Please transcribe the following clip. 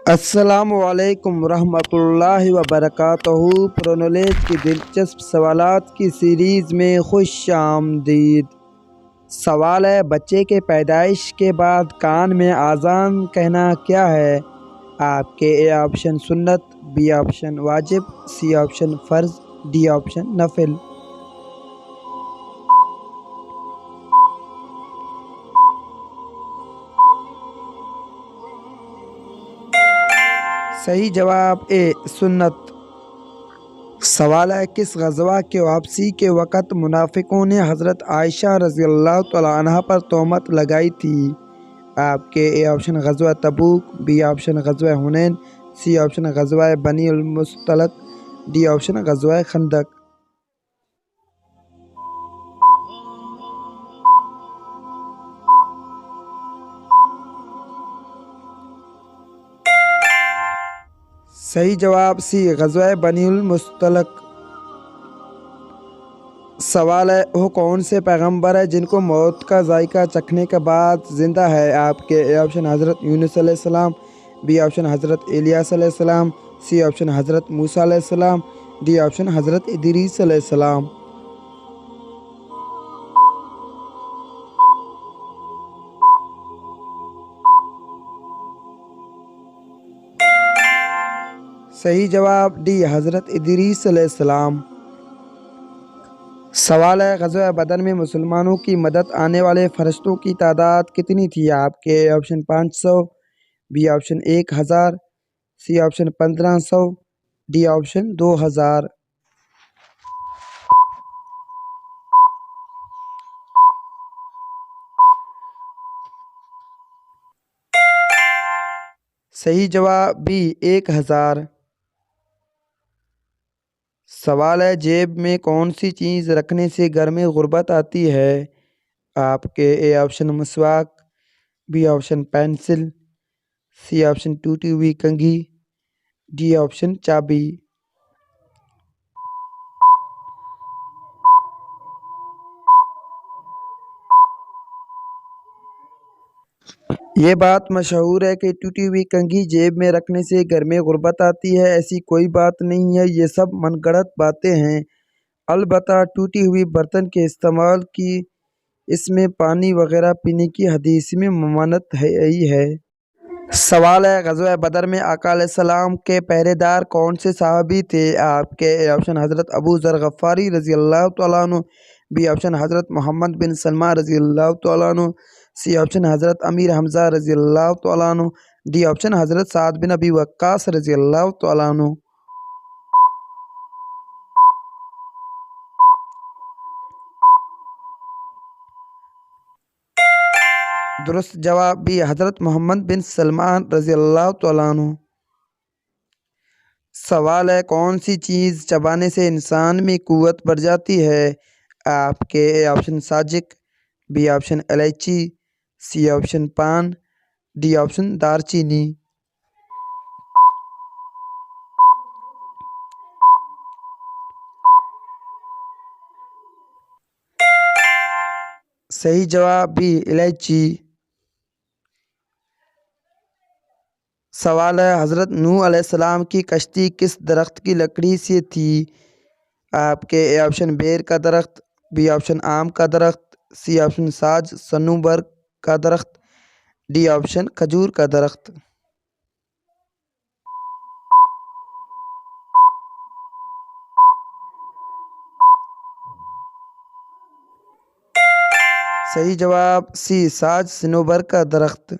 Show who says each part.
Speaker 1: السلام علیکم ورحمۃ اللہ وبرکاتہ۔ پرونالج کی دلچسپ سوالات کی سیریز میں خوش آمدید۔ سوال ہے، بچے کے پیدائش کے بعد کان میں اذان کہنا کیا ہے؟ آپ کے اے آپشن سنت، بی آپشن واجب، سی آپشن فرض، ڈی آپشن نفل۔ صحیح جواب اے سنت۔ سوال ہے، کس غزوہ کے واپسی کے وقت منافقوں نے حضرت عائشہ رضی اللہ تعالیٰ عنہ پر تہمت لگائی تھی؟ آپ کے اے آپشن غزوہ تبوک، بی آپشن غزوہ حنین، سی آپشن غزوہ بنی المصطلق، ڈی آپشن غزوہ خندق۔ صحیح جواب سی غزوہ بنی المصطلق۔ سوال ہے، وہ کون سے پیغمبر ہیں جن کو موت کا ذائقہ چکھنے کے بعد زندہ ہے؟ آپ کے اے آپشن حضرت یونس علیہ السلام، بی آپشن حضرت الیاس علیہ السلام، سی آپشن حضرت موسیٰ علیہ السلام، ڈی آپشن حضرت ادریس علیہ السلام۔ صحیح جواب ڈی حضرت ادریس علیہ السلام۔ سوال ہے، غزوہ بدر میں مسلمانوں کی مدد آنے والے فرشتوں کی تعداد کتنی تھی؟ آپ کے A option 500، B option 1000، C option 1500، D option 2000۔ صحیح جواب بی 1000۔ سوال ہے، جیب میں کون سی چیز رکھنے سے گھر میں غربت آتی ہے؟ آپ کے اے آپشن مسواک، B option pencil, C option ٹوٹی ہوئی کنگھی، ڈی آپشن چابی۔ یہ بات مشہور ہے کہ ٹوٹی ہوئی کنگھی جیب میں رکھنے سے گھر میں غربت آتی ہے۔ ایسی کوئی بات نہیں ہے، یہ سب من گھڑت باتیں ہیں۔ البتہ ٹوٹی ہوئی برتن کے استعمال کی، اس میں پانی وغیرہ پینے کی حدیث میں ممانعت ہی ہے۔ سوال ہے، غزوہ بدر میں آقا علیہ السلام کے پہرے دار کون سے صحابی تھے؟ آپ کے اے آپشن حضرت ابو ذر غفاری رضی اللہ تعالیٰ عنہ، بی آپشن حضرت محمد بن سلمہ رضی اللہ تعالیٰ عنہ، سی آپشن حضرت امیر حمزہ رضی اللہ تعالیٰ عنہ، ڈی آپشن حضرت سعد بن ابی وقاص رضی اللہ تعالیٰ عنہ۔ درست جواب بھی حضرت محمد بن سلمان رضی اللہ تعالیٰ عنہ۔ سوال ہے، کون سی چیز چبانے سے انسان میں قوت بڑھ جاتی ہے؟ آپ کے اے آپشن ساجک، بی آپشن الائچی، سی آپشن پان، ڈی آپشن دار چینی۔ صحیح جواب بھی الائچی۔ سوال ہے، حضرت نوح علیہ السلام کی کشتی کس درخت کی لکڑی سے تھی؟ آپ کے اے آپشن بیر کا درخت، بی آپشن آم کا درخت، سی آپشن ساج سنوبر کا درخت، ڈی آپشن کھجور کا درخت۔ صحیح جواب سی ساج سنوبر کا درخت۔